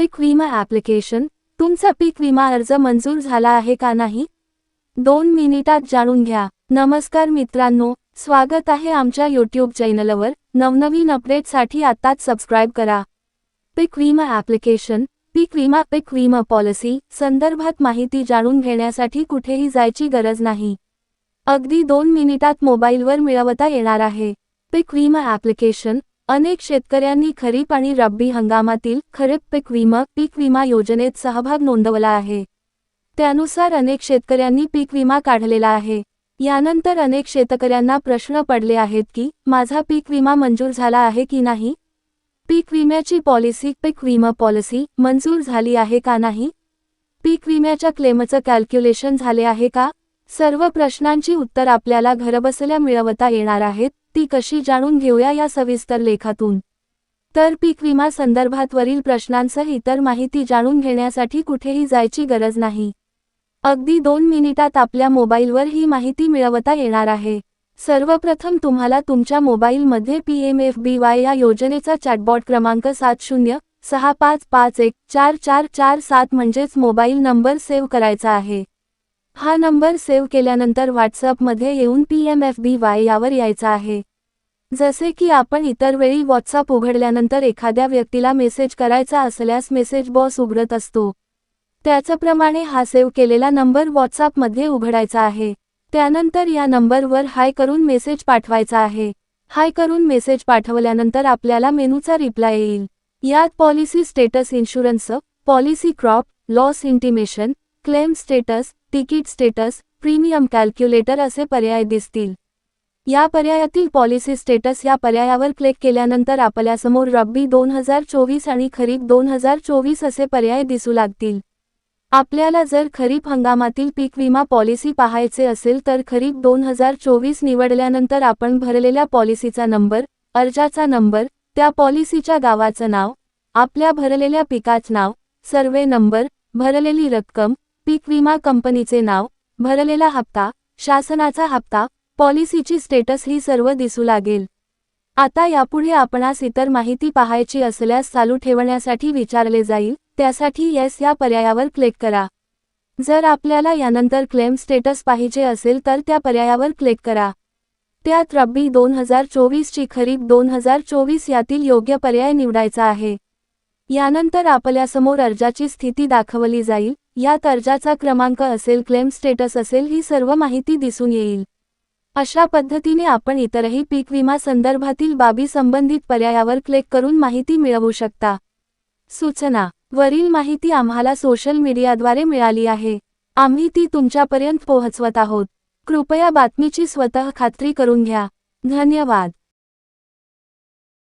पीक विमा ॲप्लिकेशन. तुमचा पीक विमा अर्ज मंजूर झाला आहे का नाही? 2 मिनिटात जाणून घ्या. नमस्कार मित्रांनो, स्वागत आहे आमच्या यूट्यूब चॅनलवर. नवनवीन अपडेटसाठी आत्ताच सबस्क्राईब करा. पीक विमा ॲप्लिकेशन. पीक विमा पॉलिसी संदर्भात माहिती जाणून घेण्यासाठी कुठेही जायची गरज नाही. अगदी 2 मिनिटात मोबाईलवर मिळवता येणार आहे. पीक विमा ॲप्लिकेशन. अनेक शेतकऱ्यांनी खरीप आणि रब्बी हंगामातील खरीप पीक विमा योजनेत सहभाग नोंदवला आहे. त्यानुसार अनेक शेतकऱ्यांनी पीक विमा काढलेला आहे. यानंतर अनेक शेतकऱ्यांना प्रश्न पडले आहेत की माझा पीक विमा मंजूर झाला आहे की नाही? पीक विम्याची पीक विमा पॉलिसी मंजूर झाली आहे का नाही? पीक विम्याच्या क्लेमचं कॅल्क्युलेशन झाले आहे का? सर्व प्रश्नांची उत्तर आपल्याला घरबसल्या मिळवता येणार आहेत. ती कशी जाणून घेऊया या सविस्तर लेखातून. तर पीक विमा संदर्भात वरील प्रश्नांसह इतर माहिती जाणून घेण्यासाठी कुठेही जायची गरज नाही. अगदी 2 मिनिटात आपल्या मोबाईलवर ही माहिती मिळवता येणार आहे. सर्वप्रथम तुम्हाला तुमच्या मोबाईलमध्ये PMFBY या योजनेचा चॅटबॉट क्रमांक 7065514447 म्हणजेच मोबाईल नंबर सेव्ह करायचा आहे. हा नंबर सेव्ह केल्यानंतर व्हॉट्सअपमध्ये येऊन PMFBY यावर यायचा आहे. जसे की आपण इतर वेळी व्हॉट्सअप उघडल्यानंतर एखाद्या व्यक्तीला मेसेज करायचा असल्यास मेसेज बॉक्स उघडत असतो. त्याचप्रमाणे हा सेव्ह केलेला नंबर व्हॉट्सअपमध्ये उघडायचा आहे. त्यानंतर या नंबरवर हाय करून मेसेज पाठवायचा आहे. हाय करून मेसेज पाठवल्यानंतर आपल्याला मेनूचा रिप्लाय येईल. यात policy status, insurance, policy crop, loss intimation, claim status, ticket status, premium calculator असे पर्याय दिसतील. या पर्यायातील पॉलिसी स्टेटस या पर्यायावर क्लिक केल्यानंतर आपल्यासमोर रब्बी 2024 आणि खरीप 2024 असे पर्याय दिसू लागतील. आपल्याला जर खरीप हंगामातील पीक विमा पॉलिसी पाहायचे असेल तर खरीप 2024 निवडल्यानंतर आपण भरलेल्या पॉलिसीचा नंबर, अर्जाचा नंबर, त्या पॉलिसीच्या गावाचं नाव, आपल्या भरलेल्या पिकाचं नाव, सर्वे नंबर, भरलेली रक्कम, पीक विमा कंपनीचे नाव, भरलेला हप्ता, शासनाचा हप्ता, पॉलिसीची स्टेटस ही सर्व दिसू लागेल. आता यापुढे आपणास इतर माहिती पाहायची असल्यास चालू ठेवण्यासाठी विचारले जाईल. त्यासाठी येस या पर्यायावर क्लिक करा. जर आपल्याला यानंतर क्लेम स्टेटस पाहिजे असेल तर त्या पर्यायावर क्लिक करा. त्यात रब्बी 2024 ची खरीप 2024 यातील योग्य पर्याय निवडायचा आहे. यानंतर आपल्यासमोर अर्जाची स्थिती दाखवली जाईल. यात अर्जाचा क्रमांक असेल, क्लेम स्टेटस असेल, ही सर्व माहिती दिसून येईल. अशा पद्धतीने आपण इतरही पीक विमा संदर्भातील बाबी संबंधित पर्यायावर क्लिक करून माहिती मिळवू शकता. सूचना: वरील माहिती आम्हाला सोशल मीडियाद्वारे मिळाली आहे. आम्ही ती तुमच्यापर्यंत पोहोचवत आहोत. कृपया बातमीची स्वतः खात्री करून घ्या. धन्यवाद.